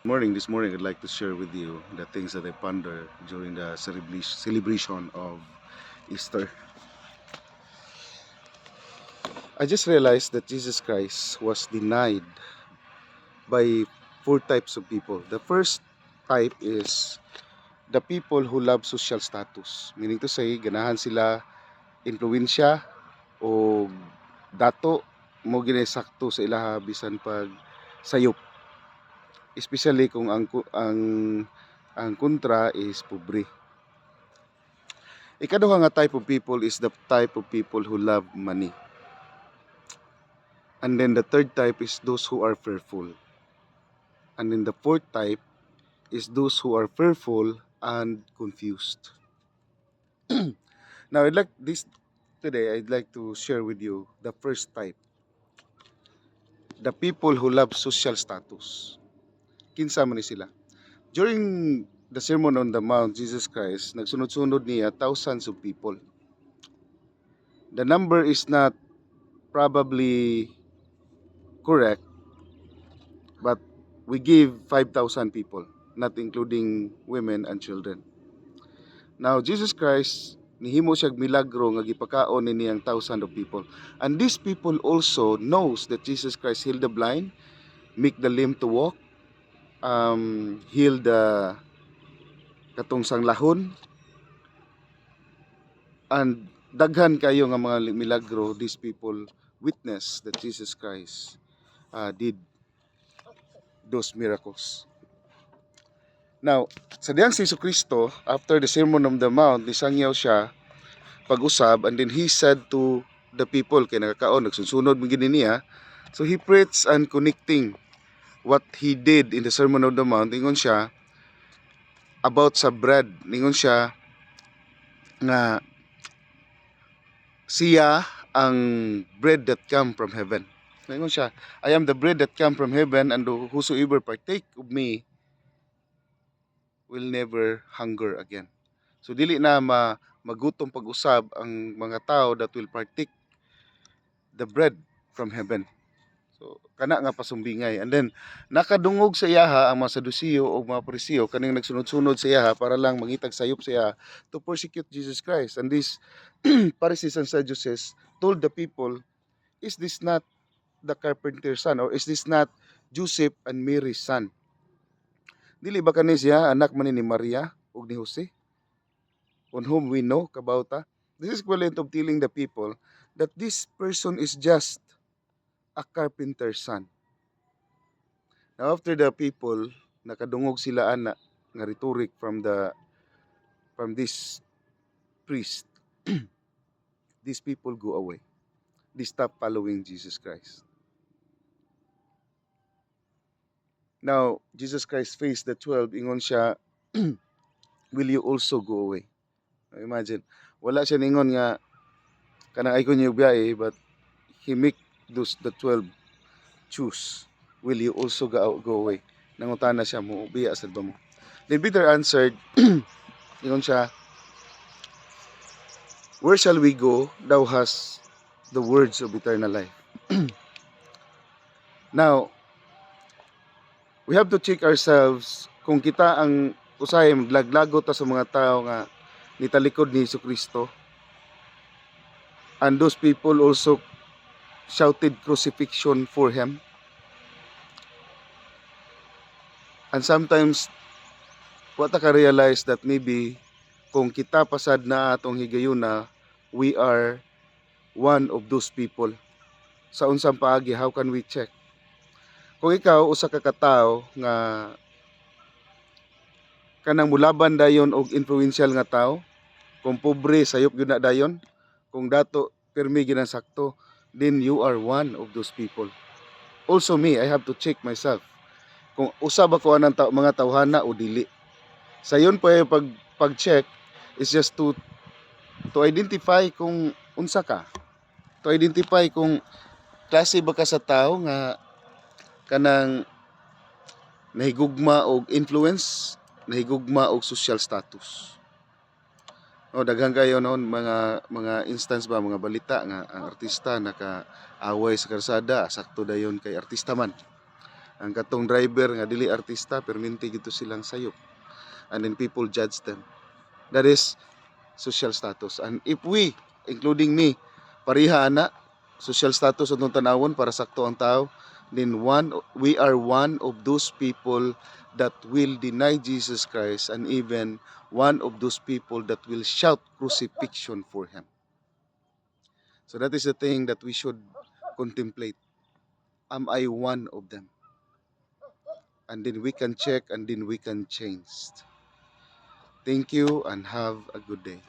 This morning I'd like to share with you the things that I ponder during the celebration of Easter. I just realized that Jesus Christ was denied by four types of people. The first type is the people who love social status. Meaning to say, ganahan sila influensya o dato mo ginisakto sa ilaha bisan pag sayop. Especially kung ang kontra is pobre. Ikaduha nga type of people is the type of people who love money. And then the third type is those who are fearful. And then the fourth type is those who are fearful and confused. Now, I'd like to share with you the first type. The people who love social status. Kinsa man ni sila. During the Sermon on the Mount, Jesus Christ, nagsunod-sunod niya thousands of people. The number is not probably correct, but we give 5,000 people, not including women and children. Now, Jesus Christ, nihimo siya milagro nga gipakaon ni niyang thousand of people. And these people also knows that Jesus Christ healed the blind, make the lame to walk, heal the katong sanglahon, and daghan kayo nga mga milagro these people witness that Jesus Christ did those miracles. Now, sa diyang si Kristo, after the Sermon on the Mount, nisangyaw siya pag-usab, and then he said to the people, kay nakakaon, nagsunsunod mo gini niya, so he preached and connecting what he did in the Sermon on the Mount. Ingon siya about sa bread, ingon siya nga siya ang bread that come from heaven. Ingon siya, I am the bread that come from heaven, and whosoever partake of me will never hunger again. So dili na magutom pag-usab ang mga tao that will partake the bread from heaven. So kana nga pasumbingay. And then nakadungog sa iyaha ang mga Sadusiyo o mga Parisiyo kaning nagsunod-sunod sa iyaha para lang mangitag sayop sa iyaha to persecute Jesus Christ. And these Pharisees and Sadducees told the people, is this not the carpenter's son, or is this not Joseph and Mary's son? Dili ba kani siya anak man ni Maria ug ni Jose, on whom we know kabauta? This is equivalent of telling the people that this person is just a carpenter's son. Now after the people nakadungog sila ana nga rhetoric from this priest, these people go away. They stop following Jesus Christ. Now Jesus Christ faced the 12, ingon siya, will you also go away? Imagine, wala siya ningon nga kanang ay ko niyo biyahe, but he make the 12 choose, will you also go away? Nangutana siya, mo biya sad ba mo? Then Peter answered, ingon siya, where shall we go? Thou hast the words of eternal life. Now, we have to check ourselves kung kita ang usahay maglaglago ta sa mga tao nga nitalikod ni Jesucristo. And those people also shouted crucifixion for him. And sometimes what ka realize that maybe kung kita pasad na atong higayuna, we are one of those people. Sa unsang paagi, how can we check? Kung ikaw usa ka katawo nga kanang mulaban dayon og influential nga tawo, kung pobre sayop gyud na dayon, kung dato permi gyud ang sakto, then you are one of those people. Also me, I have to check myself. Kung usa ba ko anang mga tawhana o dili. Sayon pa yung pag-check is just to identify kung unsa ka. To identify kung klase ba ka sa tao nga kanang nahigugma og influence, nahigugma og social status. O daghang kayo noon mga instance ba, mga balita nga ang artista naka-away sa karsada, sakto dayon kay artista man. Ang katong driver nga dili artista perminti gito silang sayop. And then people judge them. That is social status. And if we, including me, pariha ana social status atong tanawon para sakto ang tao, then we are one of those people that will deny Jesus Christ, and even one of those people that will shout crucifixion for him. So that is the thing that we should contemplate. Am I one of them? And then we can check and then we can change. Thank you and have a good day.